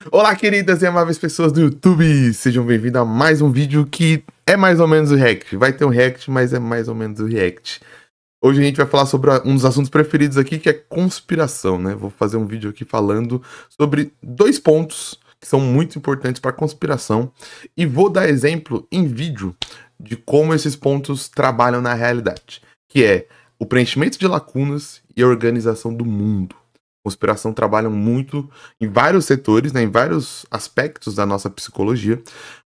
Olá, queridas e amáveis pessoas do YouTube! Sejam bem-vindos a mais um vídeo que é mais ou menos o react. Vai ter um react, mas é mais ou menos o react. Hoje a gente vai falar sobre um dos assuntos preferidos aqui, que é conspiração, né? Vou fazer um vídeo aqui falando sobre dois pontos que são muito importantes para conspiração e vou dar exemplo em vídeo de como esses pontos trabalham na realidade, que é o preenchimento de lacunas e a organização do mundo. Conspiração trabalham muito em vários setores, né, em vários aspectos da nossa psicologia,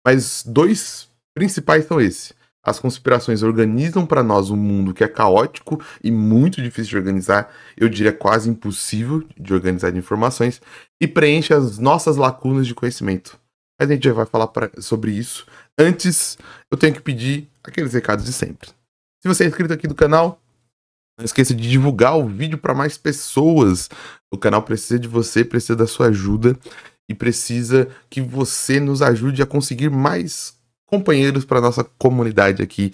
mas dois principais são esses. As conspirações organizam para nós um mundo que é caótico e muito difícil de organizar, eu diria quase impossível de organizar de informações, e preenche as nossas lacunas de conhecimento. Mas a gente já vai falar sobre isso. Antes, eu tenho que pedir aqueles recados de sempre. Se você é inscrito aqui do canal, não esqueça de divulgar o vídeo para mais pessoas. O canal precisa de você, precisa da sua ajuda e precisa que você nos ajude a conseguir mais companheiros para nossa comunidade aqui,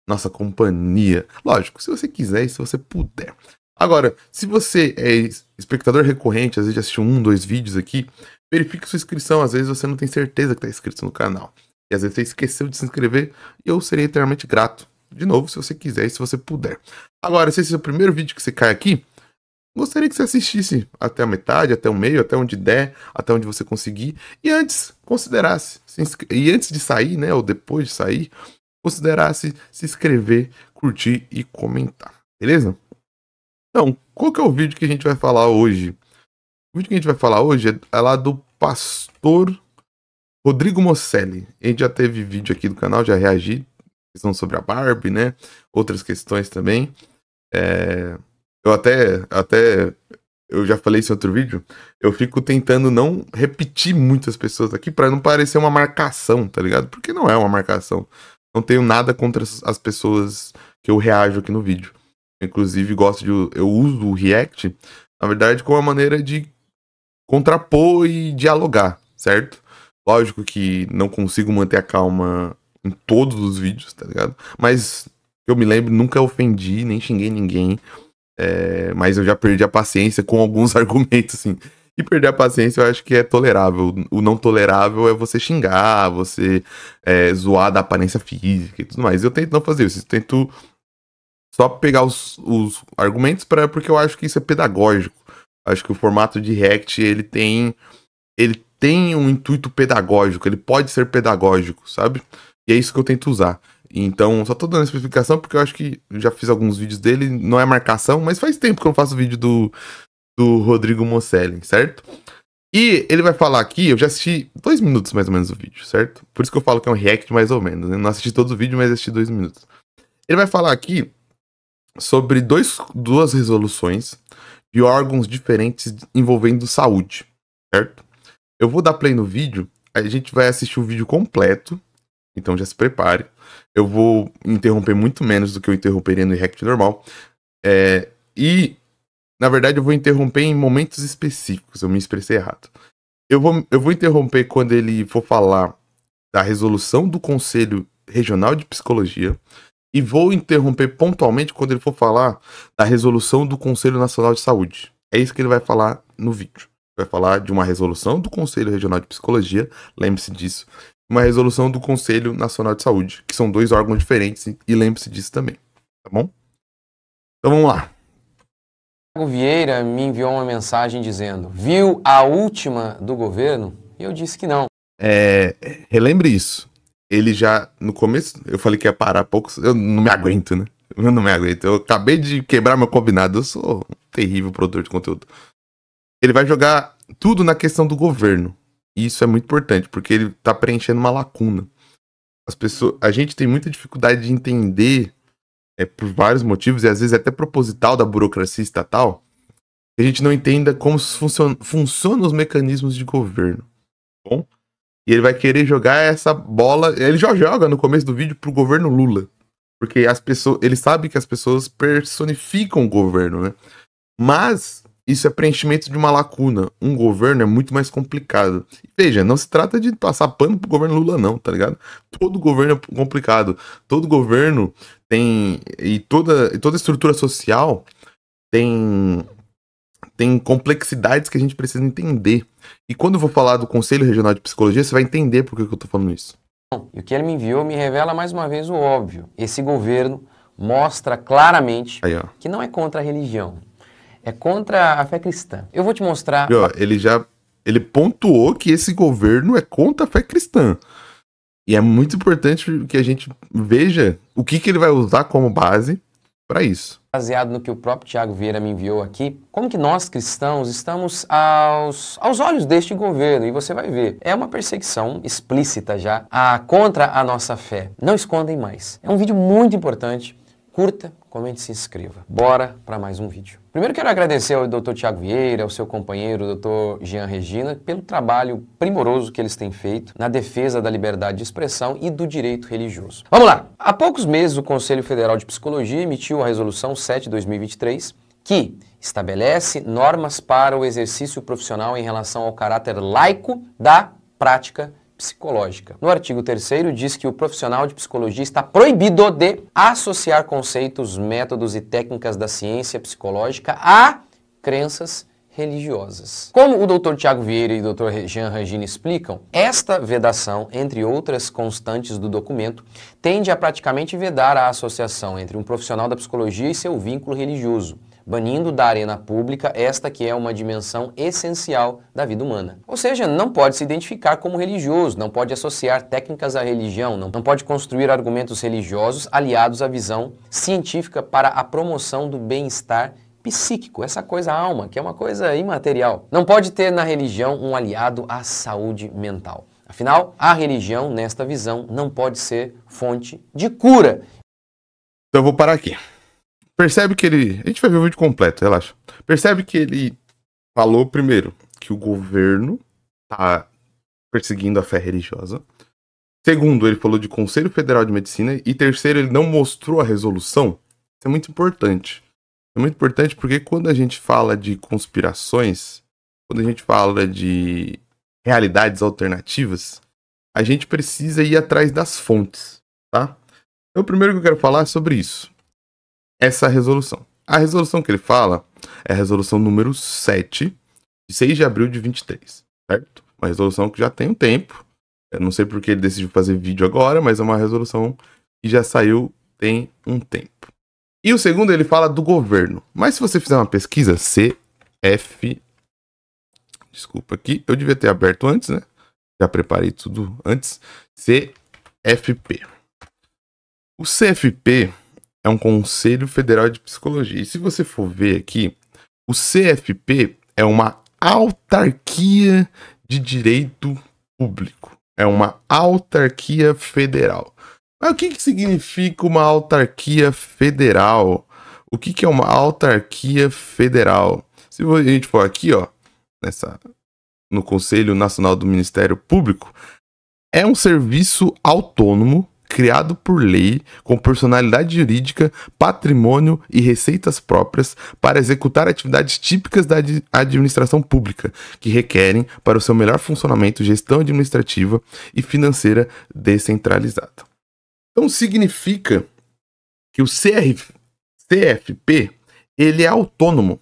nossa companhia. Lógico, se você quiser e se você puder. Agora, se você é espectador recorrente, às vezes já assistiu 1, 2 vídeos aqui, verifique sua inscrição. Às vezes você não tem certeza que está inscrito no canal. E às vezes você esqueceu de se inscrever e eu serei eternamente grato. De novo, se você quiser e se você puder. Agora, se esse é o primeiro vídeo que você cai aqui, gostaria que você assistisse até a metade, até o meio, até onde der, até onde você conseguir. E antes, considerasse, e antes de sair, né, ou depois de sair, considerasse se inscrever, curtir e comentar. Beleza? Então, qual que é o vídeo que a gente vai falar hoje? O vídeo que a gente vai falar hoje é lá do pastor Rodrigo Mosselli. A gente já teve vídeo aqui do canal, já reagi. Questão sobre a Barbie, né? Outras questões também. Eu eu já falei isso em outro vídeo. Eu fico tentando não repetir muitas pessoas aqui para não parecer uma marcação, tá ligado? Porque não é uma marcação. Não tenho nada contra as pessoas que eu reajo aqui no vídeo. Inclusive, eu uso o react, na verdade, como uma maneira de contrapor e dialogar, certo? Lógico que não consigo manter a calma em todos os vídeos, tá ligado? Mas eu me lembro, nunca ofendi, nem xinguei ninguém. Mas eu já perdi a paciência com alguns argumentos, assim. E perder a paciência eu acho que é tolerável. O não tolerável é você xingar, você zoar da aparência física e tudo mais. Eu tento não fazer isso. Eu tento só pegar os argumentos porque eu acho que isso é pedagógico. Acho que o formato de React, ele tem um intuito pedagógico. Ele pode ser pedagógico, sabe? E é isso que eu tento usar. Então, só tô dando essa explicação porque eu acho que eu já fiz alguns vídeos dele, não é marcação, mas faz tempo que eu não faço vídeo do Rodrigo Mosselli, certo? E ele vai falar aqui, eu já assisti 2 minutos mais ou menos do vídeo, certo? Por isso que eu falo que é um react mais ou menos, né? Não assisti todo o vídeo, mas assisti 2 minutos. Ele vai falar aqui sobre duas resoluções de órgãos diferentes envolvendo saúde, certo? Eu vou dar play no vídeo, a gente vai assistir o vídeo completo. Então já se prepare. Eu vou interromper muito menos do que eu interromperia no react normal. E, na verdade, eu vou interromper em momentos específicos. Eu me expressei errado. Eu vou interromper quando ele for falar da resolução do Conselho Regional de Psicologia. E vou interromper pontualmente quando ele for falar da resolução do Conselho Nacional de Saúde. É isso que ele vai falar no vídeo. Vai falar de uma resolução do Conselho Regional de Psicologia. Lembre-se disso. Uma resolução do Conselho Nacional de Saúde, que são 2 órgãos diferentes, e lembre-se disso também, tá bom? Então vamos lá. Thiago Vieira me enviou uma mensagem dizendo: viu a última do governo? E eu disse que não. Relembre isso. Ele já, no começo, eu falei que ia parar poucos, eu não me aguento, né? Eu não me aguento. Eu acabei de quebrar meu combinado, eu sou um terrível produtor de conteúdo. Ele vai jogar tudo na questão do governo. E isso é muito importante, porque ele tá preenchendo uma lacuna. A gente tem muita dificuldade de entender, por vários motivos, e às vezes até proposital da burocracia estatal, que a gente não entenda como funcionam os mecanismos de governo. Bom? E ele vai querer jogar essa bola, ele já joga no começo do vídeo pro governo Lula. Porque ele sabe que as pessoas personificam o governo, né? Mas isso é preenchimento de uma lacuna. Um governo é muito mais complicado. Veja, não se trata de passar pano pro governo Lula, não, tá ligado? Todo governo é complicado. Todo governo tem... E toda estrutura social tem tem complexidades que a gente precisa entender. E quando eu vou falar do Conselho Regional de Psicologia, você vai entender por que eu tô falando isso. E o que ele me enviou me revela mais uma vez o óbvio. Esse governo mostra claramente Aí, ó. que não é contra a religião, é contra a fé cristã. Eu vou te mostrar... E, ó, ele pontuou que esse governo é contra a fé cristã. E é muito importante que a gente veja o que ele vai usar como base para isso. Baseado no que o próprio Thiago Vieira me enviou aqui, como que nós cristãos estamos aos olhos deste governo, e você vai ver, é uma perseguição explícita já contra a nossa fé. Não escondem mais. É um vídeo muito importante, curta, comente e se inscreva. Bora para mais um vídeo. Primeiro quero agradecer ao Dr. Thiago Vieira, ao seu companheiro, Dr. Jean Regina, pelo trabalho primoroso que eles têm feito na defesa da liberdade de expressão e do direito religioso. Vamos lá! Há poucos meses, o Conselho Federal de Psicologia emitiu a Resolução 7/2023, que estabelece normas para o exercício profissional em relação ao caráter laico da prática psicológica. No artigo 3º diz que o profissional de psicologia está proibido de associar conceitos, métodos e técnicas da ciência psicológica a crenças religiosas. Como o Dr. Thiago Vieira e o Dr. Jean Regina explicam, esta vedação, entre outras constantes do documento, tende a praticamente vedar a associação entre um profissional da psicologia e seu vínculo religioso, banindo da arena pública esta que é uma dimensão essencial da vida humana. Ou seja, não pode se identificar como religioso, não pode associar técnicas à religião, não pode construir argumentos religiosos aliados à visão científica para a promoção do bem-estar psíquico, essa coisa alma, que é uma coisa imaterial. Não pode ter na religião um aliado à saúde mental. Afinal, a religião, nesta visão, não pode ser fonte de cura. Então eu vou parar aqui. Percebe que ele... A gente vai ver o vídeo completo, relaxa. Percebe que ele falou, primeiro, que o governo tá perseguindo a fé religiosa. Segundo, ele falou de Conselho Federal de Medicina. E terceiro, ele não mostrou a resolução. Isso é muito importante. É muito importante porque quando a gente fala de conspirações, quando a gente fala de realidades alternativas, a gente precisa ir atrás das fontes, tá? Então, o primeiro que eu quero falar é sobre isso. Essa resolução. A resolução que ele fala é a resolução número 7, de 6 de abril de 23, certo? Uma resolução que já tem um tempo. Eu não sei porque ele decidiu fazer vídeo agora, mas é uma resolução que já saiu tem um tempo. E o segundo, ele fala do governo. Mas se você fizer uma pesquisa, Desculpa aqui, eu devia ter aberto antes, né? Já preparei tudo antes. CFP. O CFP é um Conselho Federal de Psicologia. E se você for ver aqui, o CFP é uma autarquia de direito público. É uma autarquia federal. Mas o que significa uma autarquia federal? O que é uma autarquia federal? Se a gente for aqui, ó, no Conselho Nacional do Ministério Público, é um serviço autônomo criado por lei, com personalidade jurídica, patrimônio e receitas próprias para executar atividades típicas da administração pública, que requerem, para o seu melhor funcionamento, gestão administrativa e financeira descentralizada. Então significa que o CFP, ele é autônomo.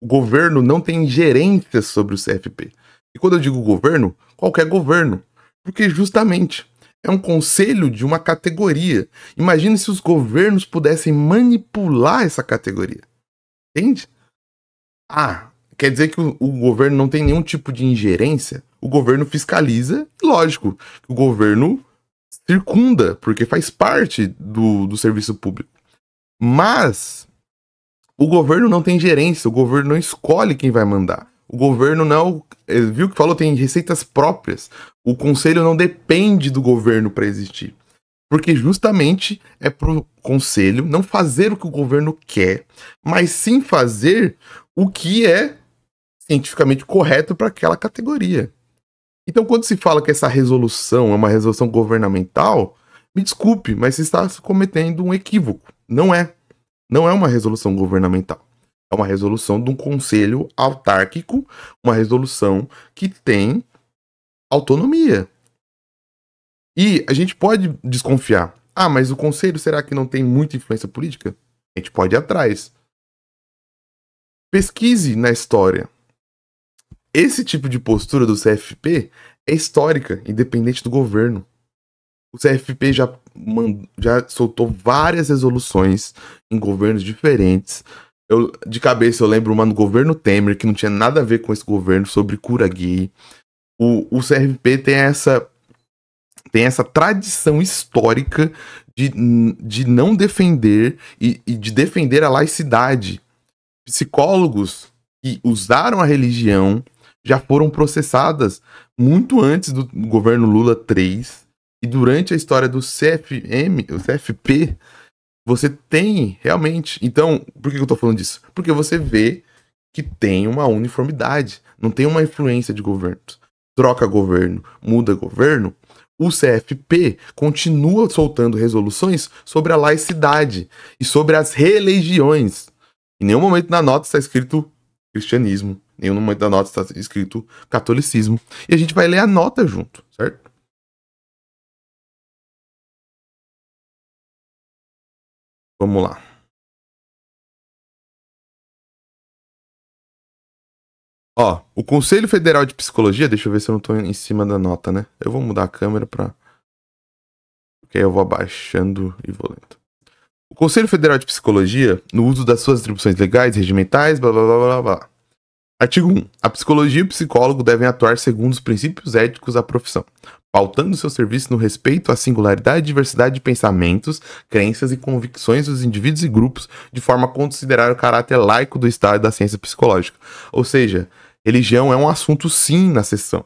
O governo não tem ingerência sobre o CFP. E quando eu digo governo, qualquer governo. Porque justamente é um conselho de uma categoria. Imagine se os governos pudessem manipular essa categoria. Entende? Quer dizer que o governo não tem nenhum tipo de ingerência? O governo fiscaliza, lógico, o governo circunda, porque faz parte do serviço público. Mas o governo não tem gerência, o governo não escolhe quem vai mandar. O governo não... Viu que falou? Tem receitas próprias. O conselho não depende do governo para existir. Porque justamente é pro conselho não fazer o que o governo quer, mas sim fazer o que é cientificamente correto para aquela categoria. Então, quando se fala que essa resolução é uma resolução governamental, me desculpe, mas você está cometendo um equívoco. Não é. Não é uma resolução governamental. É uma resolução de um conselho autárquico, uma resolução que tem autonomia. E a gente pode desconfiar. Mas o conselho, será que não tem muita influência política? A gente pode ir atrás. Pesquise na história. Esse tipo de postura do CFP é histórica, independente do governo. O CFP já soltou várias resoluções em governos diferentes. De cabeça eu lembro uma no governo Temer, que não tinha nada a ver com esse governo, sobre cura gay. O CFP tem essa tradição histórica de não defender e de defender a laicidade. Psicólogos que usaram a religião já foram processadas muito antes do governo Lula 3 e durante a história do o CFP, você tem realmente... Então, por que eu tô falando disso? Porque você vê que tem uma uniformidade, não tem uma influência de governos. Troca governo, muda governo, o CFP continua soltando resoluções sobre a laicidade e sobre as religiões. Em nenhum momento na nota está escrito cristianismo, em nenhum momento da nota está escrito catolicismo. E a gente vai ler a nota junto, certo? Vamos lá. Ó, o Conselho Federal de Psicologia, deixa eu ver se eu não tô em cima da nota, né? Eu vou mudar a câmera pra... Porque aí eu vou abaixando e vou lendo. O Conselho Federal de Psicologia, no uso das suas atribuições legais, regimentais, blá blá blá blá blá. Artigo 1. A psicologia e o psicólogo devem atuar segundo os princípios éticos da profissão, pautando seu serviço no respeito à singularidade e diversidade de pensamentos, crenças e convicções dos indivíduos e grupos, de forma a considerar o caráter laico do Estado e da ciência psicológica. Ou seja, religião é um assunto sim na sessão.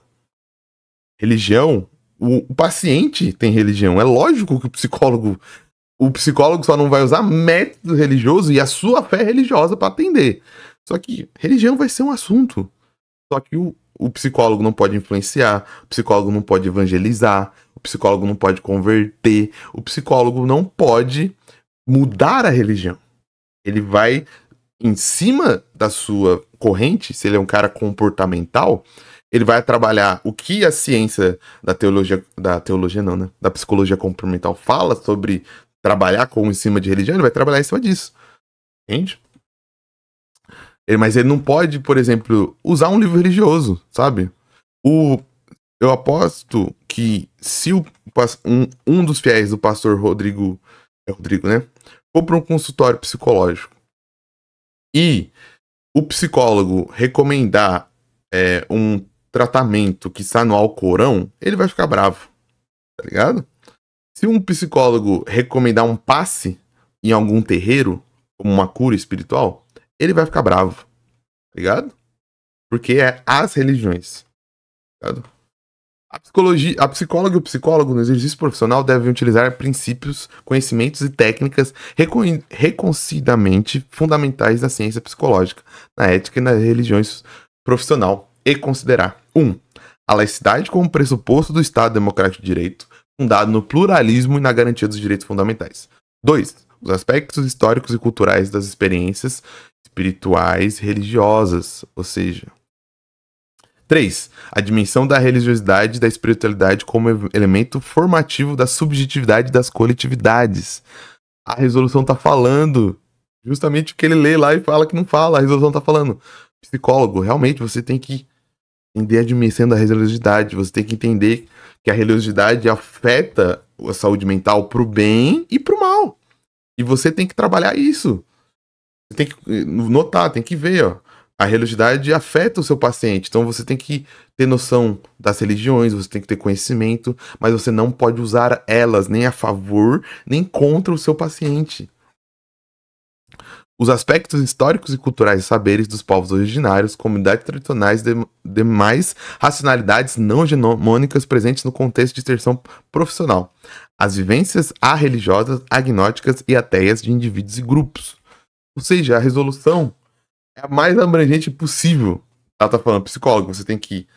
Religião, o paciente tem religião. É lógico que o psicólogo só não vai usar método religioso e a sua fé religiosa para atender. Só que religião vai ser um assunto. Só que o psicólogo não pode influenciar, o psicólogo não pode evangelizar, o psicólogo não pode converter, o psicólogo não pode mudar a religião. Ele vai, em cima da sua corrente, se ele é um cara comportamental, ele vai trabalhar o que a ciência da teologia não, né? Da psicologia comportamental fala sobre trabalhar em cima de religião, ele vai trabalhar em cima disso. Entende? Mas ele não pode, por exemplo, usar um livro religioso, sabe? Eu aposto que se um dos fiéis do pastor Rodrigo, né? For para um consultório psicológico e o psicólogo recomendar um tratamento que está no Alcorão, ele vai ficar bravo, tá ligado? Se um psicólogo recomendar um passe em algum terreiro, como uma cura espiritual, ele vai ficar bravo, tá ligado? Porque é as religiões, tá ligado? A psicóloga e o psicólogo no exercício profissional devem utilizar princípios, conhecimentos e técnicas reconhecidamente fundamentais da ciência psicológica, na ética e nas religiões profissional, e considerar 1. A laicidade como pressuposto do Estado Democrático de Direito, fundado no pluralismo e na garantia dos direitos fundamentais. 2. Os aspectos históricos e culturais das experiências espirituais e religiosas, ou seja... 3. A dimensão da religiosidade e da espiritualidade como elemento formativo da subjetividade das coletividades. A resolução tá falando justamente o que ele lê lá e fala que não fala. A resolução tá falando. Psicólogo, realmente você tem que entender a dimensão da religiosidade. Você tem que entender que a religiosidade afeta a saúde mental pro bem e pro mal. E você tem que trabalhar isso. Você tem que notar, tem que ver, ó. A religiosidade afeta o seu paciente, então você tem que ter noção das religiões, você tem que ter conhecimento, mas você não pode usar elas nem a favor, nem contra o seu paciente. Os aspectos históricos e culturais e saberes dos povos originários, comunidades tradicionais e demais racionalidades não hegemônicas presentes no contexto de inserção profissional. As vivências arreligiosas, agnósticas e ateias de indivíduos e grupos. Ou seja, a resolução é a mais abrangente possível. Ela tá falando, psicólogo, você tem que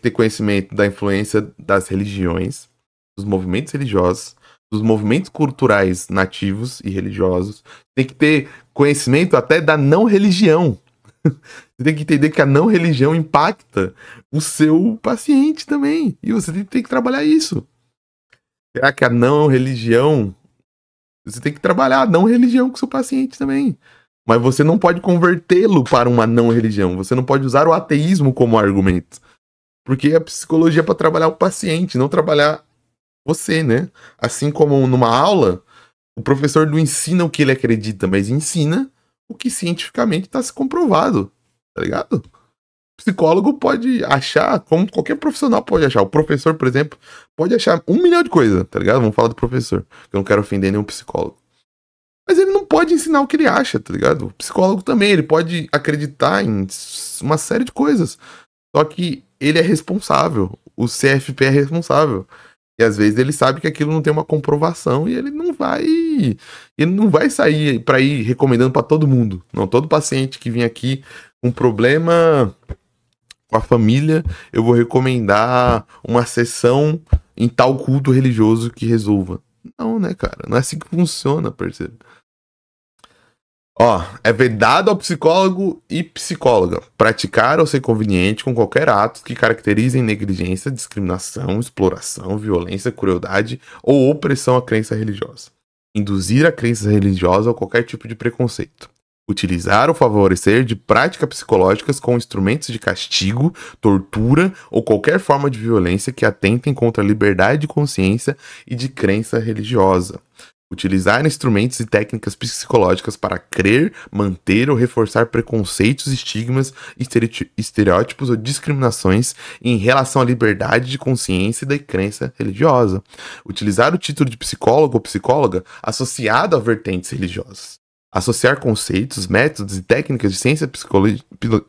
ter conhecimento da influência das religiões, dos movimentos religiosos, dos movimentos culturais nativos e religiosos. Tem que ter conhecimento até da não religião. Você tem que entender que a não religião impacta o seu paciente também. E você tem que trabalhar isso. Será que a não religião... Você tem que trabalhar a não religião com o seu paciente também. mas você não pode convertê-lo para uma não religião. Você não pode usar o ateísmo como argumento. Porque a psicologia é para trabalhar o paciente, não trabalhar você, né? Assim como numa aula, o professor não ensina o que ele acredita, mas ensina o que cientificamente está se comprovado, tá ligado? O psicólogo pode achar, como qualquer profissional pode achar. O professor, por exemplo, pode achar 1 milhão de coisas, tá ligado? Vamos falar do professor, que eu não quero ofender nenhum psicólogo. Mas ele não pode ensinar o que ele acha, tá ligado? O psicólogo também, ele pode acreditar em uma série de coisas. Só que ele é responsável, o CFP é responsável. E às vezes ele sabe que aquilo não tem uma comprovação e ele não vai sair para ir recomendando para todo mundo. Não, todo paciente que vem aqui com problema com a família, eu vou recomendar uma sessão em tal culto religioso que resolva. Não, né, cara? Não é assim que funciona, percebe? Ó, é vedado ao psicólogo e psicóloga praticar ou ser conveniente com qualquer ato que caracterizem negligência, discriminação, exploração, violência, crueldade ou opressão à crença religiosa. Induzir a crença religiosa ou qualquer tipo de preconceito. Utilizar ou favorecer de práticas psicológicas com instrumentos de castigo, tortura ou qualquer forma de violência que atentem contra a liberdade de consciência e de crença religiosa. Utilizar instrumentos e técnicas psicológicas para crer, manter ou reforçar preconceitos, estigmas, estereótipos ou discriminações em relação à liberdade de consciência e da crença religiosa. Utilizar o título de psicólogo ou psicóloga associado a vertentes religiosas. Associar conceitos, métodos e técnicas de ciência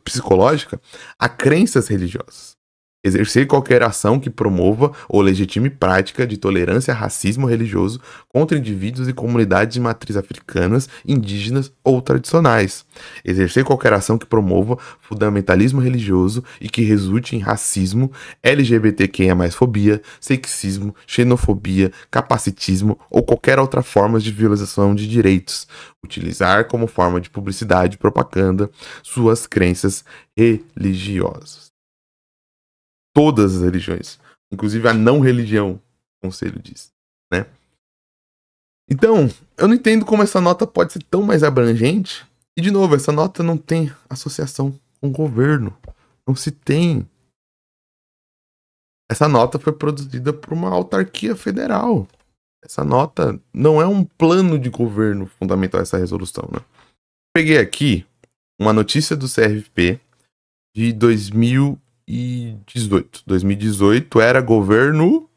psicológica a crenças religiosas. Exercer qualquer ação que promova ou legitime prática de tolerância a racismo religioso contra indivíduos e comunidades de matriz africanas, indígenas ou tradicionais. Exercer qualquer ação que promova fundamentalismo religioso e que resulte em racismo, LGBTQIA+fobia, sexismo, xenofobia, capacitismo ou qualquer outra forma de violação de direitos. Utilizar como forma de publicidade e propaganda suas crenças religiosas. Todas as religiões, inclusive a não religião, o conselho diz, né? Então, eu não entendo como essa nota pode ser tão mais abrangente. E, de novo, essa nota não tem associação com o governo. Não se tem. Essa nota foi produzida por uma autarquia federal. Essa nota não é um plano de governo fundamental, essa resolução, né? Peguei aqui uma notícia do CFP de 2018. 2018 era governo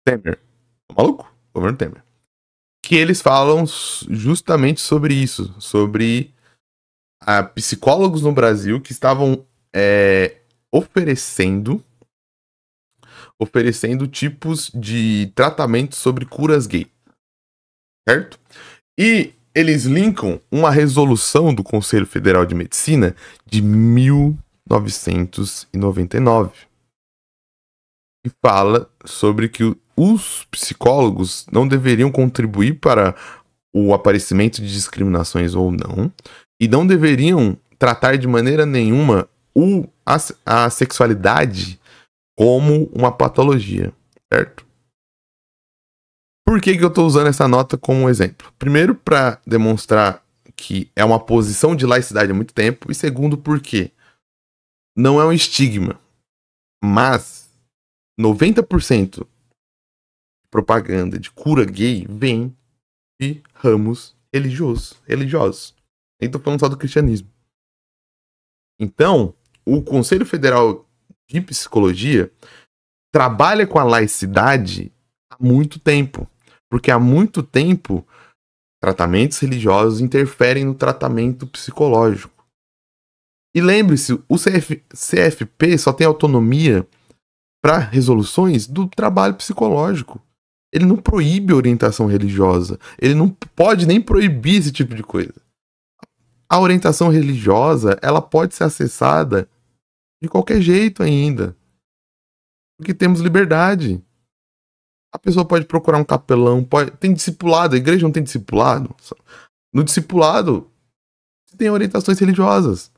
Temer. Tá maluco? Governo Temer. Que eles falam justamente sobre isso. Sobre psicólogos no Brasil que estavam oferecendo tipos de tratamento sobre curas gay. Certo? E eles linkam uma resolução do Conselho Federal de Medicina de 1999 e fala sobre que os psicólogos não deveriam contribuir para o aparecimento de discriminações ou não, e não deveriam tratar de maneira nenhuma a sexualidade como uma patologia, certo? Por que eu estou usando essa nota como exemplo? Primeiro, para demonstrar que é uma posição de laicidade há muito tempo, e segundo, porque não é um estigma, mas 90% de propaganda de cura gay vem de ramos religiosos. Nem tô falando só do cristianismo. Então, o Conselho Federal de Psicologia trabalha com a laicidade há muito tempo. Porque há muito tempo, tratamentos religiosos interferem no tratamento psicológico. E lembre-se, o CFP só tem autonomia para resoluções do trabalho psicológico. Ele não proíbe orientação religiosa. Ele não pode nem proibir esse tipo de coisa. A orientação religiosa, ela pode ser acessada de qualquer jeito ainda. Porque temos liberdade. A pessoa pode procurar um capelão, tem discipulado, a igreja não tem discipulado. No discipulado, tem orientações religiosas.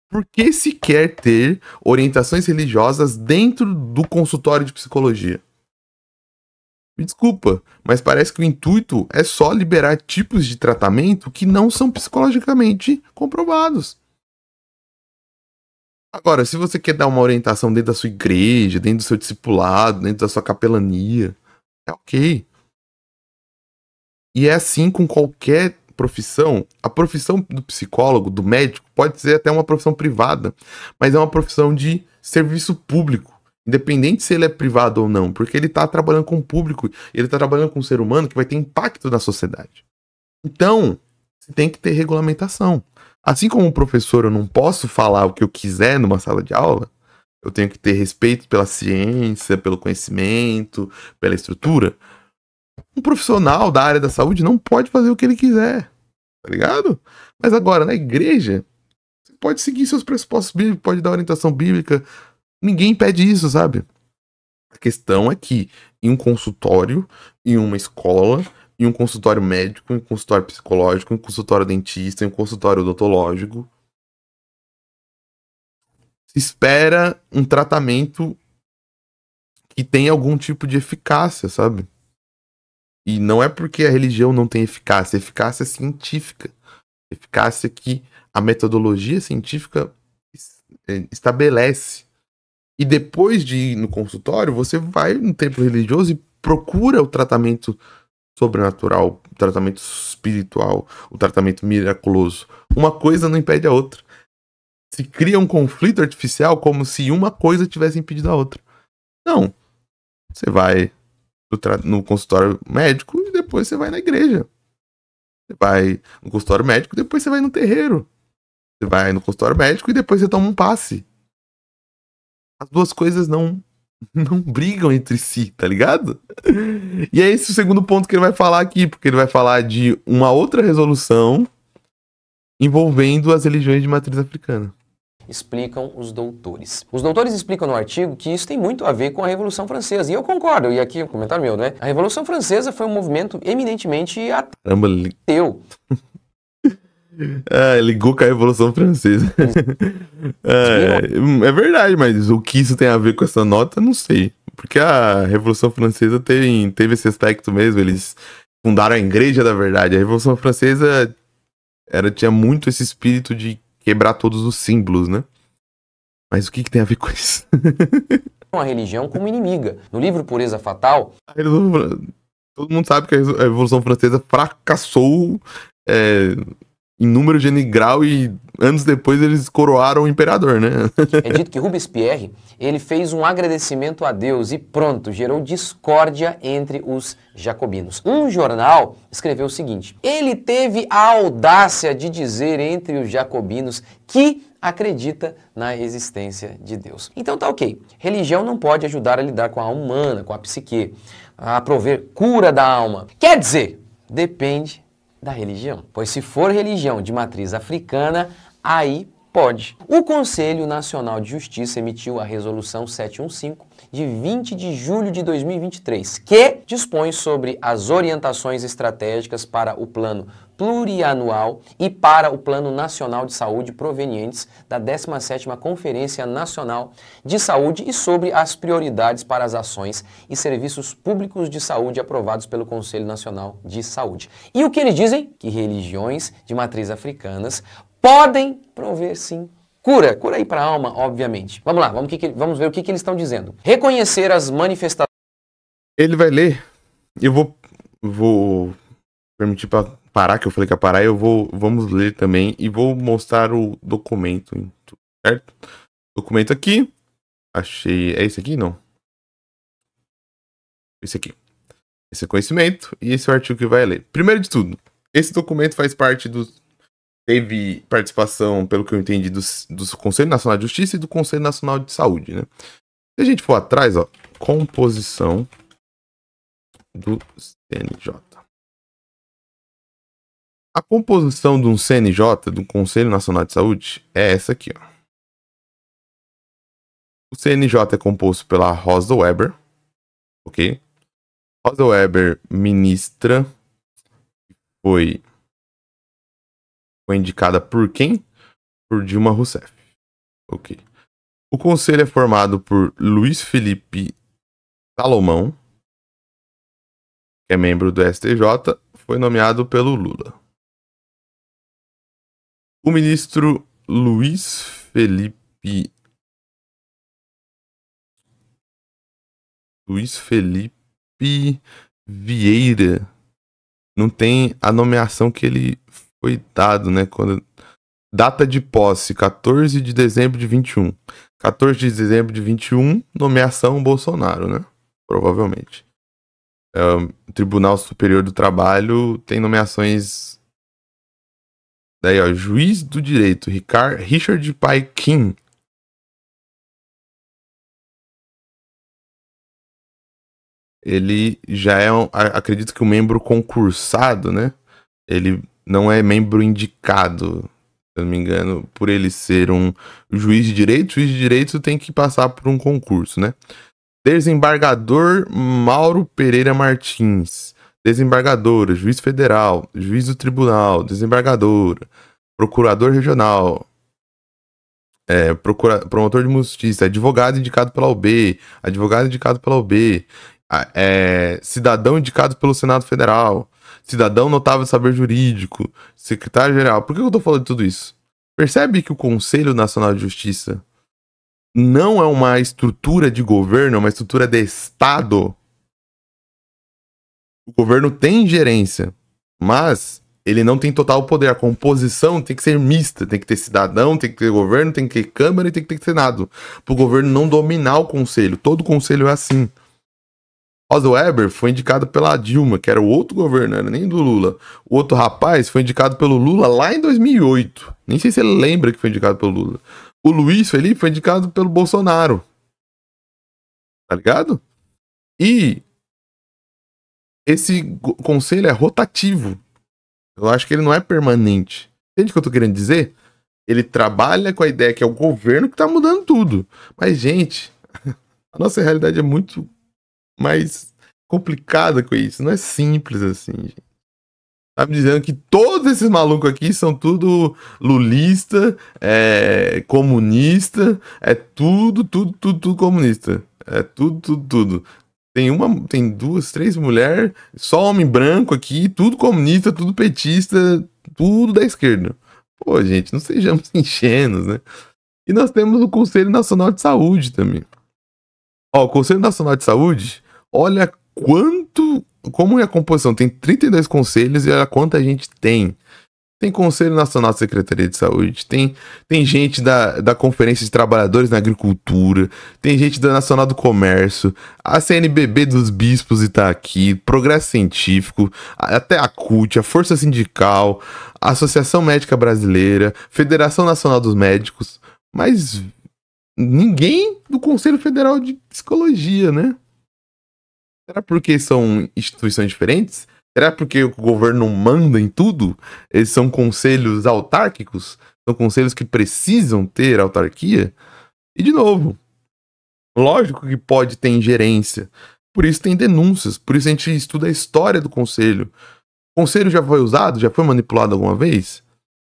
Por que se quer ter orientações religiosas dentro do consultório de psicologia? Me desculpa, mas parece que o intuito é só liberar tipos de tratamento que não são psicologicamente comprovados. Agora, se você quer dar uma orientação dentro da sua igreja, dentro do seu discipulado, dentro da sua capelania, é ok. E é assim com qualquer profissão. A profissão do psicólogo, do médico, pode ser até uma profissão privada, mas é uma profissão de serviço público. Independente se ele é privado ou não, porque ele está trabalhando com o público, ele está trabalhando com um ser humano que vai ter impacto na sociedade. Então, você tem que ter regulamentação. Assim como professor eu não posso falar o que eu quiser numa sala de aula, eu tenho que ter respeito pela ciência, pelo conhecimento, pela estrutura. Um profissional da área da saúde não pode fazer o que ele quiser, tá ligado? Mas agora, na igreja, você pode seguir seus pressupostos bíblicos, pode dar orientação bíblica. Ninguém pede isso, sabe? A questão é que em um consultório, em uma escola, em um consultório médico, em um consultório psicológico, em um consultório dentista, em um consultório odontológico, se espera um tratamento que tenha algum tipo de eficácia, sabe? E não é porque a religião não tem eficácia, eficácia científica. Eficácia que a metodologia científica estabelece. E depois de ir no consultório, você vai no templo religioso e procura o tratamento sobrenatural, o tratamento espiritual, o tratamento miraculoso. Uma coisa não impede a outra. Se cria um conflito artificial como se uma coisa tivesse impedido a outra. Não. Você vai no consultório médico e depois você vai na igreja. Você vai no consultório médico e depois você vai no terreiro. Você vai no consultório médico e depois você toma um passe. As duas coisas não brigam entre si, tá ligado? E é esse o segundo ponto que ele vai falar aqui, porque ele vai falar de uma outra resolução envolvendo as religiões de matriz africana. Explicam os doutores. Os doutores explicam no artigo que isso tem muito a ver com a Revolução Francesa. E eu concordo, e aqui é um comentário meu, né? A Revolução Francesa foi um movimento eminentemente ateu. Ligou com a Revolução Francesa. É verdade, mas o que isso tem a ver com essa nota, não sei. Porque a Revolução Francesa teve esse aspecto mesmo, eles fundaram a Igreja da Verdade. A Revolução Francesa tinha muito esse espírito de quebrar todos os símbolos, né? Mas o que tem a ver com isso? A religião como inimiga. No livro Pureza Fatal... Todo mundo sabe que a Revolução Francesa fracassou em número de grau e anos depois eles coroaram o imperador, né? É dito que Robespierre, ele fez um agradecimento a Deus e pronto, gerou discórdia entre os jacobinos. Um jornal escreveu o seguinte: ele teve a audácia de dizer entre os jacobinos que acredita na existência de Deus. Então tá ok, religião não pode ajudar a lidar com a alma humana, com a psique, a prover cura da alma. Quer dizer, depende da religião. Pois se for religião de matriz africana, aí pode. O Conselho Nacional de Justiça emitiu a Resolução 715 de 20 de julho de 2023, que dispõe sobre as orientações estratégicas para o plano plurianual e para o Plano Nacional de Saúde provenientes da 17ª Conferência Nacional de Saúde e sobre as prioridades para as ações e serviços públicos de saúde aprovados pelo Conselho Nacional de Saúde. E o que eles dizem? Que religiões de matriz africanas podem prover, sim, cura aí para a alma, obviamente. Vamos lá, vamos ver o que eles estão dizendo. Reconhecer as manifestações... Ele vai ler, eu vou permitir para parar, que eu falei que ia parar, vamos ler também e vou mostrar o documento, certo? Documento aqui, achei, é esse aqui? Não. Esse aqui. Esse é conhecimento e esse é o artigo que vai ler. Primeiro de tudo, esse documento faz parte teve participação, pelo que eu entendi, do Conselho Nacional de Justiça e do Conselho Nacional de Saúde, né? Se a gente for atrás, ó, composição do CNJ. A composição de um CNJ, do Conselho Nacional de Saúde, é essa aqui, ó. O CNJ é composto pela Rosa Weber, ok? Rosa Weber, ministra, foi indicada por quem? Por Dilma Rousseff, ok. O conselho é formado por Luiz Felipe Salomão, que é membro do STJ, foi nomeado pelo Lula. O ministro Luiz Felipe Vieira não tem a nomeação que ele foi dado, né? Data de posse, 14 de dezembro de 21. 14 de dezembro de 21, nomeação Bolsonaro, né? Provavelmente. O Tribunal Superior do Trabalho tem nomeações. Daí, ó, juiz do direito, Richard Paquin. Ele já é, acredito que um membro concursado, né? Ele não é membro indicado, se eu não me engano, por ele ser um juiz de direito tem que passar por um concurso, né? Desembargador Mauro Pereira Martins. Desembargadora, juiz federal, juiz do tribunal, desembargadora, procurador regional, promotor de justiça, advogado indicado pela OAB, advogado indicado pela OAB, cidadão indicado pelo Senado Federal, cidadão notável de saber jurídico, secretário-geral. Por que eu tô falando de tudo isso? Percebe que o Conselho Nacional de Justiça não é uma estrutura de governo, é uma estrutura de Estado. O governo tem gerência, mas ele não tem total poder. A composição tem que ser mista, tem que ter cidadão, tem que ter governo, tem que ter Câmara e tem que ter Senado. Para o governo não dominar o Conselho. Todo conselho é assim. Rosa Weber foi indicado pela Dilma, que era o outro governo, não era nem do Lula. O outro rapaz foi indicado pelo Lula lá em 2008. Nem sei se ele lembra que foi indicado pelo Lula. O Luiz Felipe foi indicado pelo Bolsonaro. Tá ligado? E esse conselho é rotativo. Eu acho que ele não é permanente. Entende o que eu tô querendo dizer? Ele trabalha com a ideia que é o governo que tá mudando tudo. Mas, gente, a nossa realidade é muito mais complicada com isso. Não é simples assim, gente. Tá me dizendo que todos esses malucos aqui são tudo lulista, comunista, tudo comunista. É tudo. Tem duas, três mulheres, só homem branco aqui, tudo comunista, tudo petista, tudo da esquerda. Pô, gente, não sejamos ingênuos, né? E nós temos o Conselho Nacional de Saúde também. Ó, o Conselho Nacional de Saúde, olha como é a composição. Tem 32 conselhos e olha quanta gente tem. Tem Conselho Nacional de Secretaria de Saúde, tem gente da Conferência de Trabalhadores na Agricultura, tem gente da Nacional do Comércio, a CNBB dos Bispos está aqui, Progresso Científico, até a CUT, a Força Sindical, a Associação Médica Brasileira, Federação Nacional dos Médicos, mas ninguém do Conselho Federal de Psicologia, né? Será porque são instituições diferentes? Será porque o governo manda em tudo? Eles são conselhos autárquicos? São conselhos que precisam ter autarquia? E, de novo, lógico que pode ter ingerência. Por isso tem denúncias. Por isso a gente estuda a história do conselho. O conselho já foi usado? Já foi manipulado alguma vez?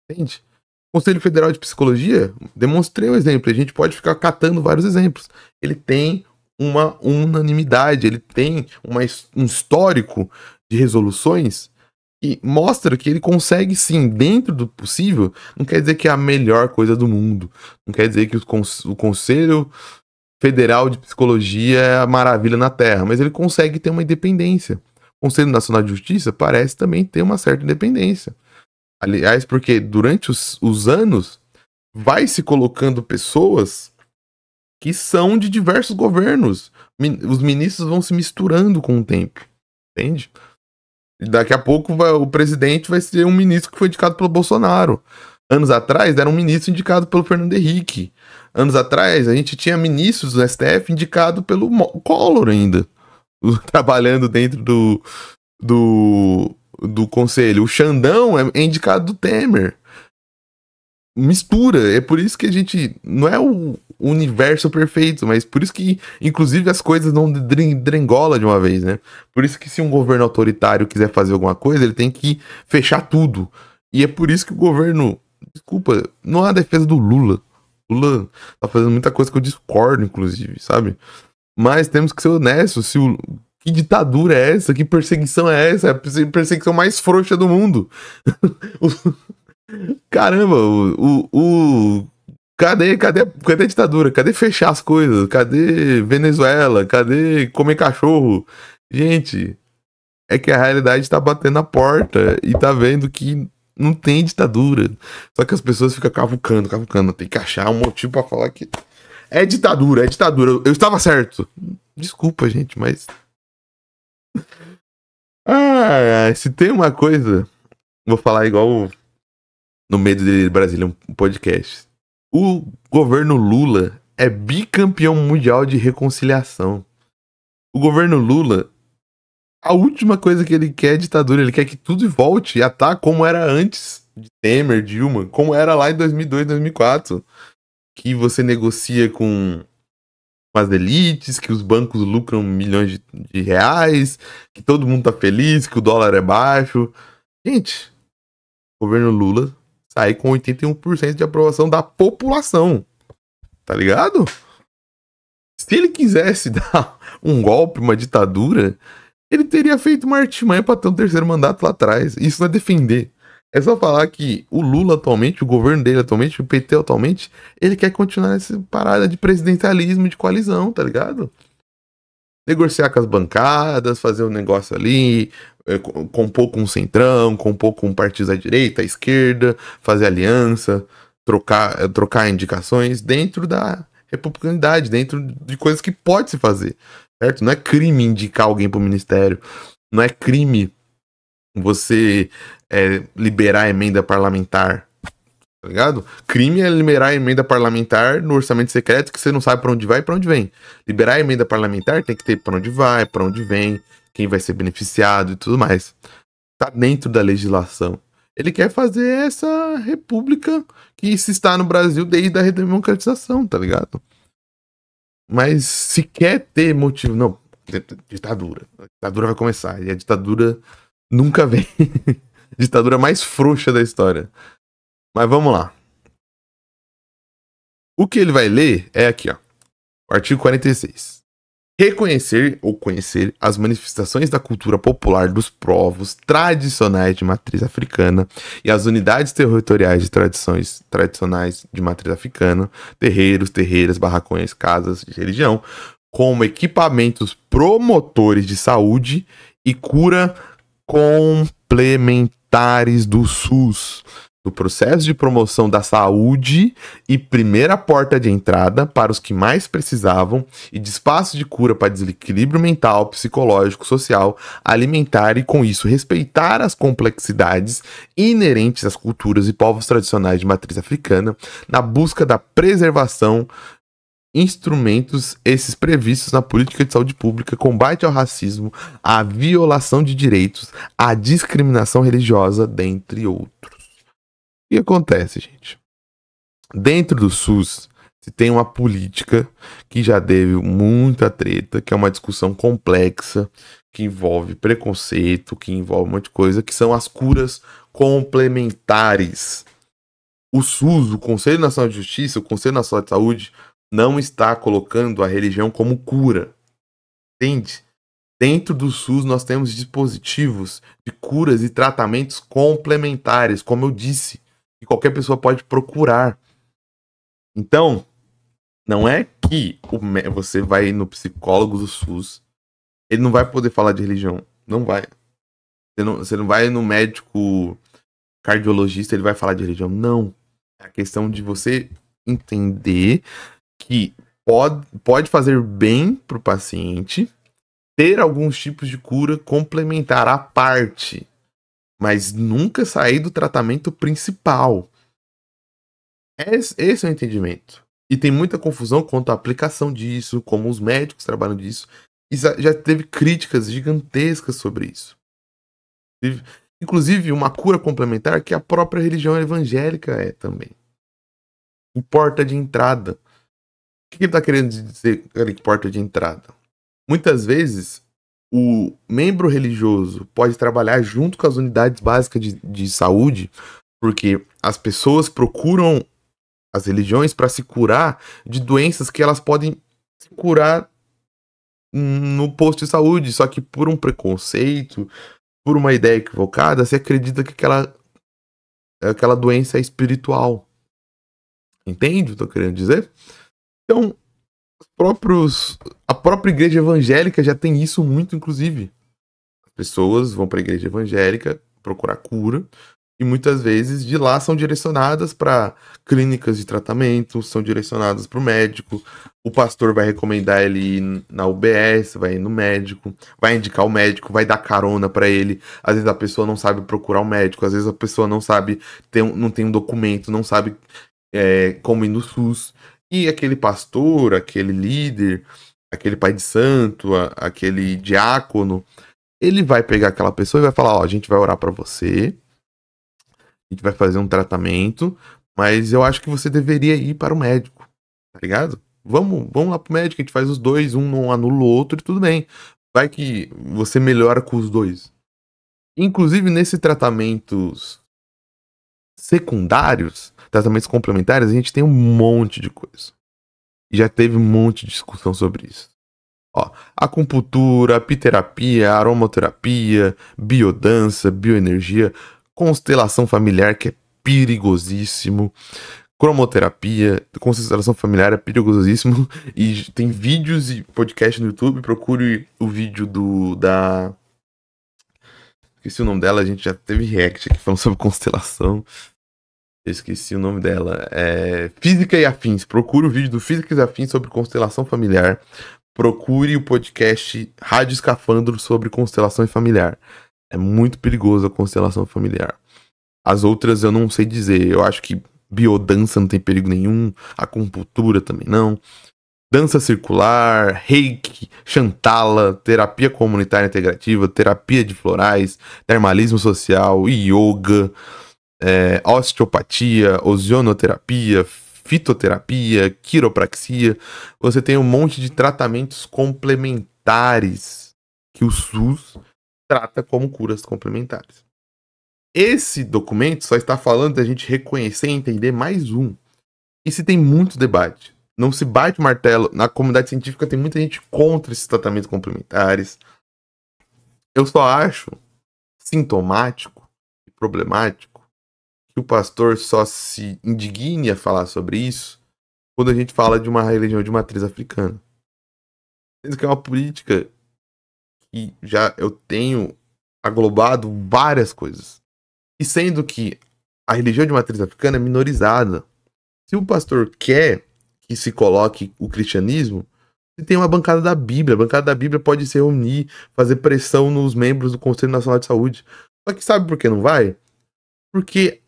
Entende? Conselho Federal de Psicologia, demonstrei um exemplo. A gente pode ficar catando vários exemplos. Ele tem uma unanimidade, ele tem um histórico de resoluções e mostra que ele consegue sim, dentro do possível. Não quer dizer que é a melhor coisa do mundo, não quer dizer que o Conselho Federal de Psicologia é a maravilha na Terra, mas ele consegue ter uma independência. O Conselho Nacional de Justiça parece também ter uma certa independência. Aliás, porque durante os anos vai se colocando pessoas que são de diversos governos. Os ministros vão se misturando com o tempo, entende? Daqui a pouco o presidente vai ser um ministro que foi indicado pelo Bolsonaro. Anos atrás era um ministro indicado pelo Fernando Henrique. Anos atrás a gente tinha ministros do STF indicado pelo Collor ainda. Trabalhando dentro do conselho. O Xandão é indicado do Temer. Mistura. É por isso que a gente... Não é o universo perfeito, mas por isso que, inclusive, as coisas não drengolam de uma vez, né? Por isso que se um governo autoritário quiser fazer alguma coisa, ele tem que fechar tudo. E é por isso que o governo... Desculpa, não é a defesa do Lula. O Lula tá fazendo muita coisa que eu discordo, inclusive, sabe? Mas temos que ser honestos. Se Que ditadura é essa? Que perseguição é essa? É a perseguição mais frouxa do mundo. Caramba, cadê a ditadura? Cadê fechar as coisas? Cadê Venezuela? Cadê comer cachorro? Gente, é que a realidade tá batendo na porta e tá vendo que não tem ditadura. Só que as pessoas ficam cavucando. Tem que achar um motivo pra falar que é ditadura. Eu estava certo. Desculpa, gente, mas... se tem uma coisa... Vou falar igual no Medo de Brasília, um podcast. O governo Lula é bicampeão mundial de reconciliação. O governo Lula, a última coisa que ele quer é ditadura. Ele quer que tudo volte a estar como era antes de Temer, Dilma, como era lá em 2002, 2004. Que você negocia com as elites, que os bancos lucram milhões de reais, que todo mundo tá feliz, que o dólar é baixo. Gente, o governo Lula sai com 81% de aprovação da população. Tá ligado? Se ele quisesse dar um golpe, uma ditadura, ele teria feito uma artimanha pra ter um terceiro mandato lá atrás. Isso não é defender. É só falar que o Lula atualmente, o governo dele atualmente, o PT atualmente, ele quer continuar nessa parada de presidencialismo, de coalizão, tá ligado? Negociar com as bancadas, fazer um negócio ali, compor com o centrão, compor com partidos à direita, à esquerda, fazer aliança, trocar indicações dentro da republicanidade, dentro de coisas que pode se fazer, certo? Não é crime indicar alguém pro ministério, não é crime você liberar a emenda parlamentar, tá ligado? Crime é liberar a emenda parlamentar no orçamento secreto que você não sabe pra onde vai e pra onde vem. Liberar a emenda parlamentar tem que ter pra onde vai, pra onde vem, quem vai ser beneficiado e tudo mais. Tá dentro da legislação. Ele quer fazer essa república que se está no Brasil desde a redemocratização, tá ligado? Mas se quer ter motivo... Não, ditadura. A ditadura vai começar. E a ditadura nunca vem. Ditadura mais frouxa da história. Mas vamos lá. O que ele vai ler é aqui, ó. O artigo 46. Reconhecer ou conhecer as manifestações da cultura popular dos povos tradicionais de matriz africana e as unidades territoriais de tradições tradicionais de matriz africana, terreiros, terreiras, barracões, casas de religião, como equipamentos promotores de saúde e cura complementares do SUS, do processo de promoção da saúde e primeira porta de entrada para os que mais precisavam e de espaço de cura para desequilíbrio mental, psicológico, social, alimentar e, com isso, respeitar as complexidades inerentes às culturas e povos tradicionais de matriz africana na busca da preservação instrumentos esses previstos na política de saúde pública, combate ao racismo, à violação de direitos, à discriminação religiosa, dentre outros. O que acontece, gente? Dentro do SUS, se tem uma política que já teve muita treta, que é uma discussão complexa, que envolve preconceito, que envolve um monte de coisa, que são as curas complementares. O SUS, o Conselho Nacional de Justiça, o Conselho Nacional de Saúde, não está colocando a religião como cura. Entende? Dentro do SUS nós temos dispositivos de curas e tratamentos complementares, como eu disse, que qualquer pessoa pode procurar. Então, não é que você vai no psicólogo do SUS, ele não vai poder falar de religião. Não vai. Você não vai no médico cardiologista, ele vai falar de religião. Não. É a questão de você entender que pode fazer bem pro paciente ter alguns tipos de cura complementar à parte, mas nunca sair do tratamento principal. Esse é o entendimento. E tem muita confusão quanto à aplicação disso, como os médicos trabalham disso. E já teve críticas gigantescas sobre isso. Inclusive, uma cura complementar que a própria religião evangélica é também. Em porta de entrada. O que ele está querendo dizer em porta de entrada? Muitas vezes, o membro religioso pode trabalhar junto com as unidades básicas de saúde, porque as pessoas procuram as religiões para se curar de doenças que elas podem se curar no posto de saúde, só que por um preconceito, por uma ideia equivocada, você acredita que aquela doença é espiritual. Entende o que eu tô querendo dizer? Então, a própria igreja evangélica já tem isso muito, inclusive. As pessoas vão para a igreja evangélica procurar cura, e muitas vezes de lá são direcionadas para clínicas de tratamento, são direcionadas para o médico. O pastor vai recomendar ele ir na UBS, vai ir no médico, vai indicar o médico, vai dar carona para ele. Às vezes a pessoa não sabe procurar um médico, às vezes a pessoa não sabe, não tem um documento, não sabe como ir no SUS. E aquele pastor, aquele líder, aquele pai de santo, aquele diácono, ele vai pegar aquela pessoa e vai falar, ó, a gente vai orar pra você, a gente vai fazer um tratamento, mas eu acho que você deveria ir para o médico, tá ligado? Vamos lá pro médico, a gente faz os dois, um não anula o outro e tudo bem. Vai que você melhora com os dois. Inclusive, nesses tratamentos secundários, tratamentos complementares, a gente tem um monte de coisa. E já teve um monte de discussão sobre isso. Ó, acupuntura, apiterapia, aromaterapia, biodança, bioenergia, constelação familiar, que é perigosíssimo, cromoterapia, constelação familiar é perigosíssimo, e tem vídeos e podcast no YouTube, procure o vídeo esqueci o nome dela, a gente já teve react aqui falando sobre constelação. Eu esqueci o nome dela. Física e Afins. Procure o vídeo do Física e Afins sobre constelação familiar. Procure o podcast Rádio Escafandro sobre constelação familiar. É muito perigoso a constelação familiar. As outras eu não sei dizer. Eu acho que biodança não tem perigo nenhum. Acupuntura também não. Dança circular, reiki, chantala, terapia comunitária integrativa, terapia de florais, termalismo social, yoga, osteopatia, ozonoterapia, fitoterapia, quiropraxia. Você tem um monte de tratamentos complementares que o SUS trata como curas complementares. Esse documento só está falando da gente reconhecer e entender mais um. E se tem muito debate. Não se bate o martelo. Na comunidade científica tem muita gente contra esses tratamentos complementares. Eu só acho sintomático e problemático que o pastor só se indigne a falar sobre isso quando a gente fala de uma religião de matriz africana. Sendo que é uma política que já eu tenho aglobado várias coisas. E sendo que a religião de matriz africana é minorizada. Se o pastor quer que se coloque o cristianismo, se tem uma bancada da Bíblia. A bancada da Bíblia pode se reunir, fazer pressão nos membros do Conselho Nacional de Saúde. Só que sabe por que não vai? Porque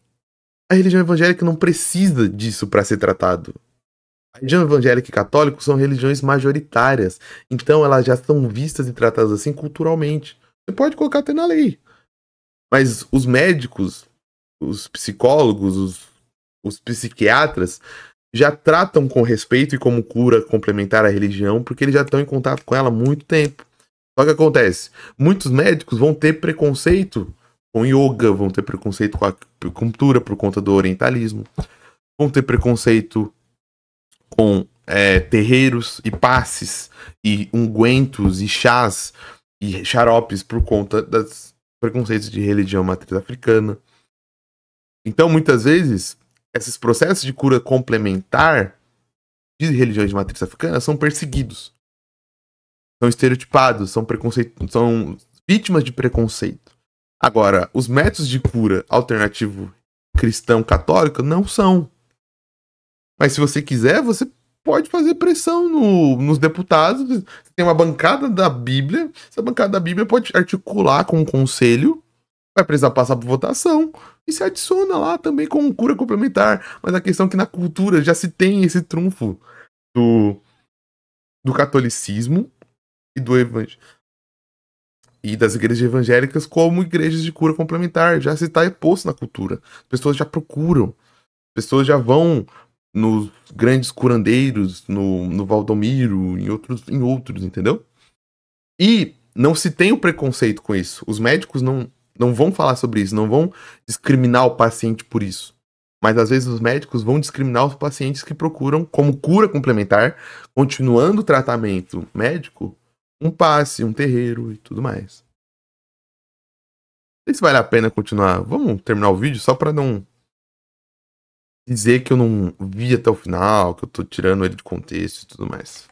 a religião evangélica não precisa disso para ser tratado. A religião evangélica e católica são religiões majoritárias. Então elas já são vistas e tratadas assim culturalmente. Você pode colocar até na lei. Mas os médicos, os psicólogos, os psiquiatras já tratam com respeito e como cura complementar à religião, porque eles já estão em contato com ela há muito tempo. Só que acontece, muitos médicos vão ter preconceito com yoga, vão ter preconceito com a acupuntura por conta do orientalismo, vão ter preconceito com terreiros e passes, e ungüentos e chás e xaropes por conta dos preconceitos de religião matriz africana. Então, muitas vezes, esses processos de cura complementar de religiões de matriz africana são perseguidos. São estereotipados, são vítimas de preconceito. Agora, os métodos de cura alternativo cristão católico não são. Mas se você quiser, você pode fazer pressão nos deputados. Tem uma bancada da Bíblia. Essa bancada da Bíblia pode articular com o conselho. Vai precisar passar por votação. E se adiciona lá também com cura complementar. Mas a questão é que na cultura já se tem esse trunfo do catolicismo e do evangelho. E das igrejas evangélicas como igrejas de cura complementar. Já se está exposto na cultura. As pessoas já procuram. As pessoas já vão nos grandes curandeiros, no Valdomiro, em outros, entendeu? E não se tem o preconceito com isso. Os médicos não vão falar sobre isso, não vão discriminar o paciente por isso. Mas às vezes os médicos vão discriminar os pacientes que procuram como cura complementar, continuando o tratamento médico, um passe, um terreiro e tudo mais. Não sei se vale a pena continuar. Vamos terminar o vídeo só pra não dizer que eu não vi até o final, que eu tô tirando ele de contexto e tudo mais.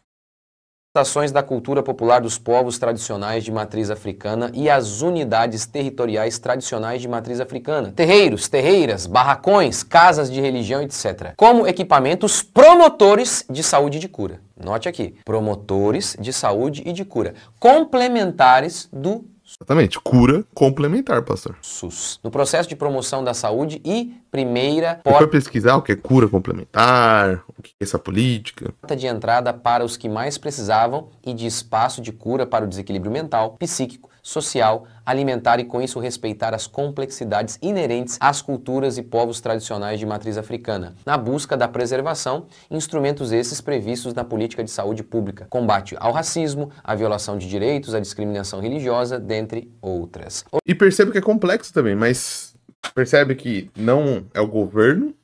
Ações da cultura popular dos povos tradicionais de matriz africana e as unidades territoriais tradicionais de matriz africana. Terreiros, terreiras, barracões, casas de religião, etc. Como equipamentos promotores de saúde e de cura. Note aqui, promotores de saúde e de cura, complementares do Exatamente, cura complementar, pastor. SUS. No processo de promoção da saúde e primeira Você foi pesquisar o que é cura complementar, o que é essa política? porta de entrada para os que mais precisavam e de espaço de cura para o desequilíbrio mental, psíquico, social, alimentar e com isso respeitar as complexidades inerentes às culturas e povos tradicionais de matriz africana, na busca da preservação, instrumentos esses previstos na política de saúde pública, combate ao racismo, à violação de direitos, à discriminação religiosa, dentre outras. E percebe que é complexo também, mas percebe que não é o governo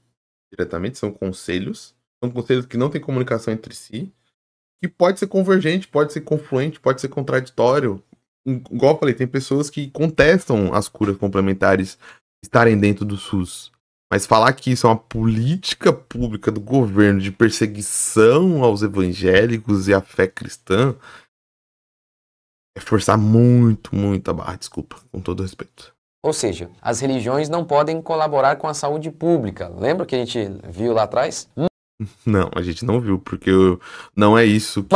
diretamente, são conselhos que não têm comunicação entre si, que pode ser convergente, pode ser confluente, pode ser contraditório. Igual eu falei, tem pessoas que contestam as curas complementares estarem dentro do SUS. Mas falar que isso é uma política pública do governo de perseguição aos evangélicos e à fé cristã é forçar muito, muito a barra, desculpa, com todo respeito. Ou seja, as religiões não podem colaborar com a saúde pública. Lembra que a gente viu lá atrás? Não, a gente não viu, porque não é isso que...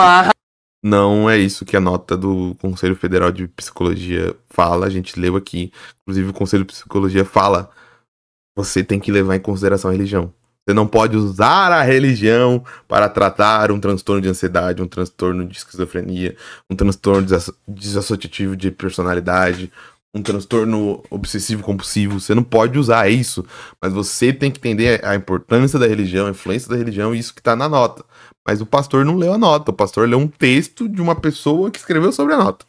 Não é isso que a nota do Conselho Federal de Psicologia fala, a gente leu aqui. Inclusive o Conselho de Psicologia fala, você tem que levar em consideração a religião. Você não pode usar a religião para tratar um transtorno de ansiedade, um transtorno de esquizofrenia, um transtorno desassociativo de personalidade, um transtorno obsessivo-compulsivo. Você não pode usar isso, mas você tem que entender a importância da religião, a influência da religião e isso que está na nota. Mas o pastor não leu a nota, o pastor leu um texto de uma pessoa que escreveu sobre a nota.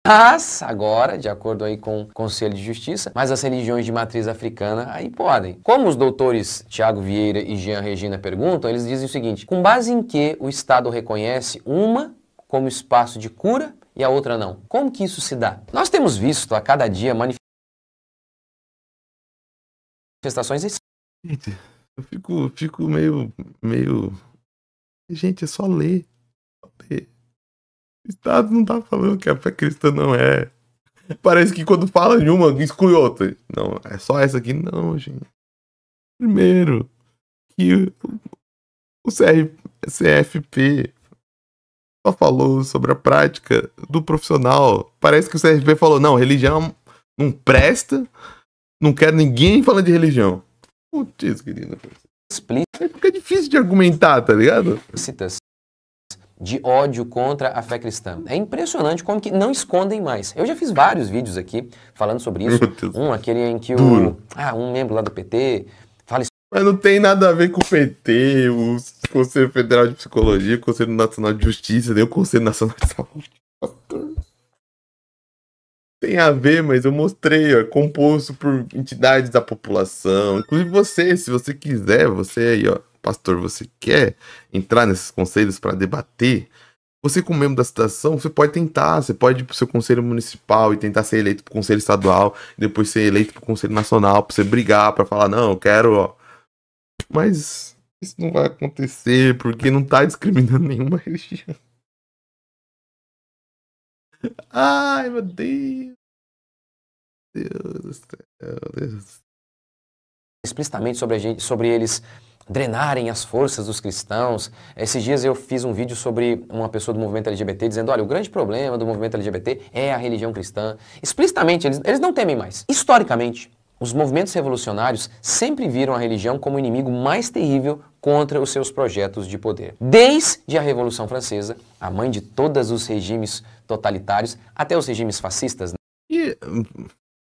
Mas, agora, de acordo aí com o Conselho de Justiça, mas as religiões de matriz africana aí podem. Como os doutores Tiago Vieira e Jean Regina perguntam, eles dizem o seguinte, com base em que o Estado reconhece uma como espaço de cura e a outra não? Como que isso se dá? Nós temos visto a cada dia manifestações... Gente, eu fico meio... Gente, é só ler. O Estado não tá falando que a fé cristã não é. Parece que quando fala de uma, exclui outra. Não, é só essa aqui. Não, gente. Primeiro, que o CFP só falou sobre a prática do profissional. Parece que o CFP falou, não, religião não presta, não quero ninguém falando de religião. Putz, querida. Fica difícil de argumentar, tá ligado? De ódio contra a fé cristã. É impressionante como que não escondem mais. Eu já fiz vários vídeos aqui falando sobre isso. Aquele em que um membro lá do PT fala isso. Mas não tem nada a ver com o PT, o Conselho Federal de Psicologia, o Conselho Nacional de Justiça, nem o Conselho Nacional de Saúde. Tem a ver, mas eu mostrei, ó, composto por entidades da população. Inclusive você, se você quiser, você aí, ó, pastor, você quer entrar nesses conselhos para debater, você como membro da situação, você pode tentar, você pode ir pro seu conselho municipal e tentar ser eleito pro conselho estadual, e depois ser eleito pro conselho nacional, pra você brigar, pra falar, não, eu quero, ó. Mas isso não vai acontecer, porque não tá discriminando nenhuma religião. Ai, meu Deus. Deus do céu, Deus. Explicitamente sobre eles drenarem as forças dos cristãos. Esses dias eu fiz um vídeo sobre uma pessoa do movimento LGBT dizendo, olha, o grande problema do movimento LGBT é a religião cristã. Explicitamente, eles não temem mais. Historicamente, os movimentos revolucionários sempre viram a religião como o inimigo mais terrível contra os seus projetos de poder. Desde a Revolução Francesa, a mãe de todos os regimes totalitários, até os regimes fascistas,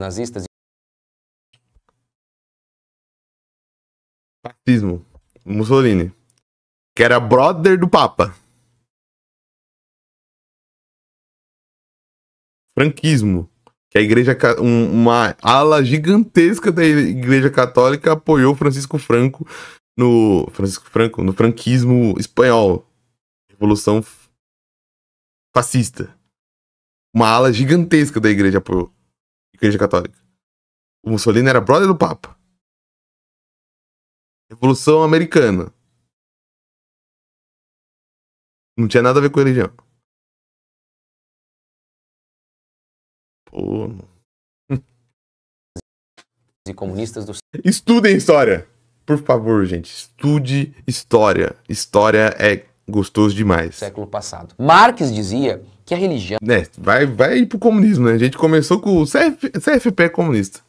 nazistas. Fascismo. Mussolini. Que era brother do Papa. Franquismo. Que a igreja, uma ala gigantesca da igreja católica apoiou Francisco Franco no franquismo espanhol. Revolução fascista. Uma ala gigantesca da igreja apoiou. Igreja Católica. O Mussolini era brother do Papa. Revolução Americana. Não tinha nada a ver com religião. Pô. E comunistas do Estudem história. Por favor, gente. Estude história. História é gostoso demais. século passado. Marx dizia que a religião Vai pro comunismo, né? A gente começou com o CFP comunista.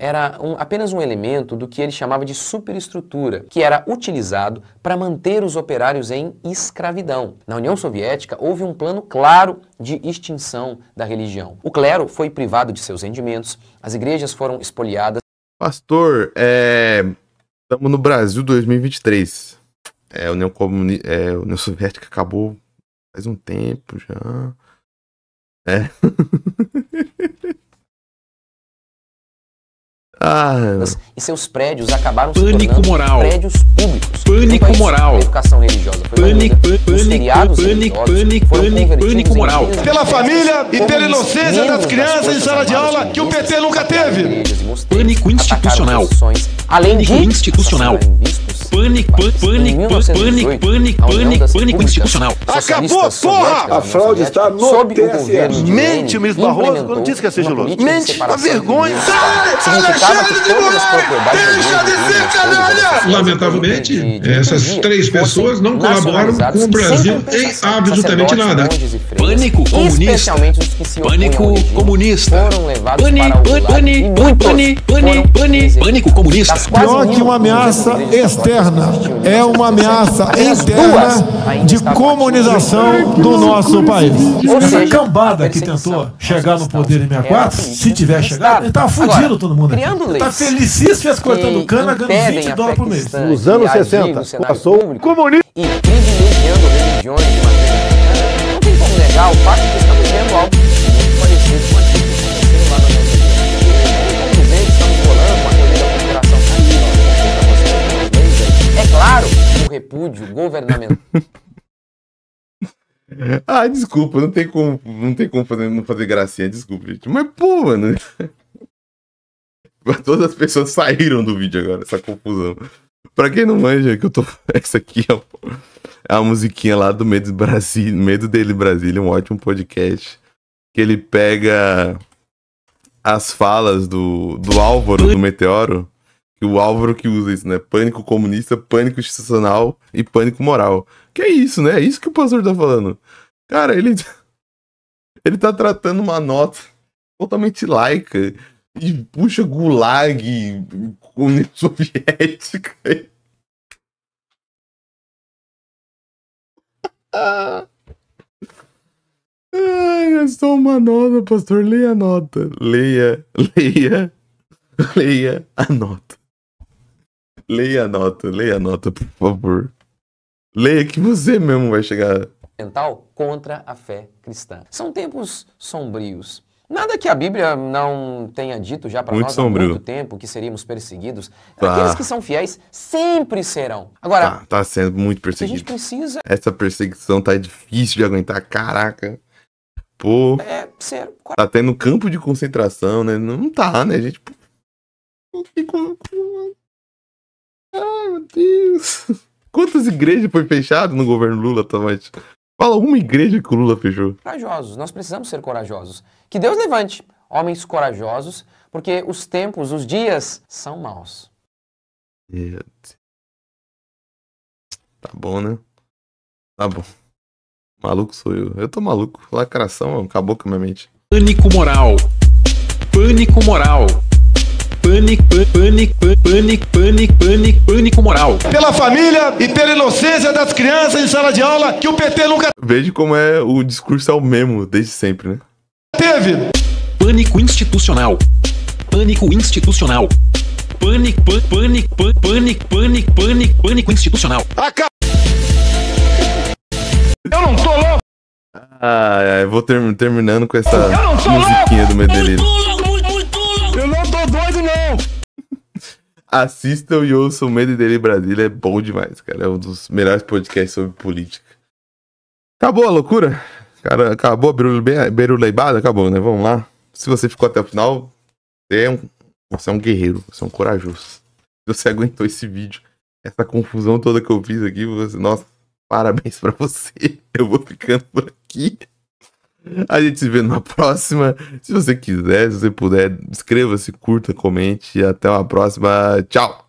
era apenas um elemento do que ele chamava de superestrutura, que era utilizado para manter os operários em escravidão. Na União Soviética, houve um plano claro de extinção da religião. O clero foi privado de seus rendimentos, as igrejas foram espoliadas. Pastor, estamos no Brasil 2023. A União Soviética acabou faz um tempo já. E seus prédios acabaram se Pânico tornando moral. prédios públicos. Pânico moral. A educação religiosa foi banida, os feriados religiosos foram convertidos em moral. dias de Pela família e pela comunismo. inocência das Membros crianças em forças sala de armadas aula que o PT comunistas nunca atacaram teve. igrejas e mosteiros, Pânico institucional. atacaram posições, além de Pânico institucional. assassinarem bispos. Pânico institucional. Acabou, porra! A fraude está no sob o TSE. governo de Mente, Lenin, Ministro Barroso, implementou quando disse que ia ser uma geloso. política de Mente, separação a vergonha. de igreja e Estado. Significava que todas as propriedades da igreja, Lamentavelmente, essas três pessoas não colaboram com o Brasil em absolutamente nada. Pânico comunista. Especialmente os que se opõem Pânico ao regime, comunista. foram levados para o gulag e muitos foram Pânico comunista. das quase Pior que uma ameaça externa, é uma ameaça interna de comunização do nosso país. Essa cambada que tentou chegar no poder em 64, se tiver chegado, ele tá fudindo todo mundo aqui. Ele tá felicíssimo, fez cortando cana, ganhando 20 dólares por mês. Nos anos 60, passou comunista e privilegiando religiões de maneira americana. Não tem como negar o fato de que estamos vendo algo muito parecido com aquilo que está acontecendo lá na nossa vida. Não tem como dizer que estamos bolando uma teoria da conspiração. É claro que o repúdio governamental. Desculpa, não tem como não fazer gracinha, desculpa, gente. Mas, pô, mano. Todas as pessoas saíram do vídeo agora, essa confusão. Pra quem não manja, que eu tô. Essa aqui é a musiquinha lá do Medo dele Brasília, um ótimo podcast. Que ele pega as falas do Álvaro do Meteoro. Que o Álvaro que usa isso, né? Pânico comunista, pânico institucional e pânico moral. Que é isso, né? É isso que o pastor tá falando. Cara, ele tá tratando uma nota totalmente laica e puxa gulag, União Soviética. É só uma nota, pastor. Leia a nota. Leia a nota. Leia a nota, por favor. Leia que você mesmo vai chegar. Contra a fé cristã. São tempos sombrios. Nada que a Bíblia não tenha dito já para nós sombrio. há muito tempo, que seríamos perseguidos. Aqueles que são fiéis sempre serão. Agora, tá sendo muito a perseguido. gente precisa Essa perseguição tá difícil de aguentar, caraca. Pô, ser tá tendo campo de concentração, né? Não tá, né, gente? Ai, meu Deus. Quantas igrejas foi fechado no governo Lula, Tomate? Fala uma igreja que o Lula fechou. corajosos. Nós precisamos ser corajosos. Que Deus levante homens corajosos, porque os tempos, os dias são maus. Tá bom, né? Tá bom. Maluco sou eu. Eu tô maluco. Lacração acabou com a minha mente. Pânico moral. Pânico moral. Pânico moral. Pela família e pela inocência das crianças em sala de aula que o PT nunca Veja como o discurso é o mesmo desde sempre, né? teve. Pânico institucional. Pânico institucional. Pânico institucional. Eu não tô louco. Vou terminando com essa musiquinha do Medellín. Eu não tô doido, não. Assistam e ouçam o Medo dele Brasília, é bom demais, cara. É um dos melhores podcasts sobre política. Acabou a loucura? Cara, acabou a beruleibada? Acabou, né? Vamos lá. Se você ficou até o final, você é um guerreiro, você é um corajoso. Se você aguentou esse vídeo, essa confusão toda que eu fiz aqui, nossa, parabéns pra você. Eu vou ficando por aqui. A gente se vê numa próxima. Se você quiser, se você puder, inscreva-se, curta, comente. E até uma próxima. Tchau!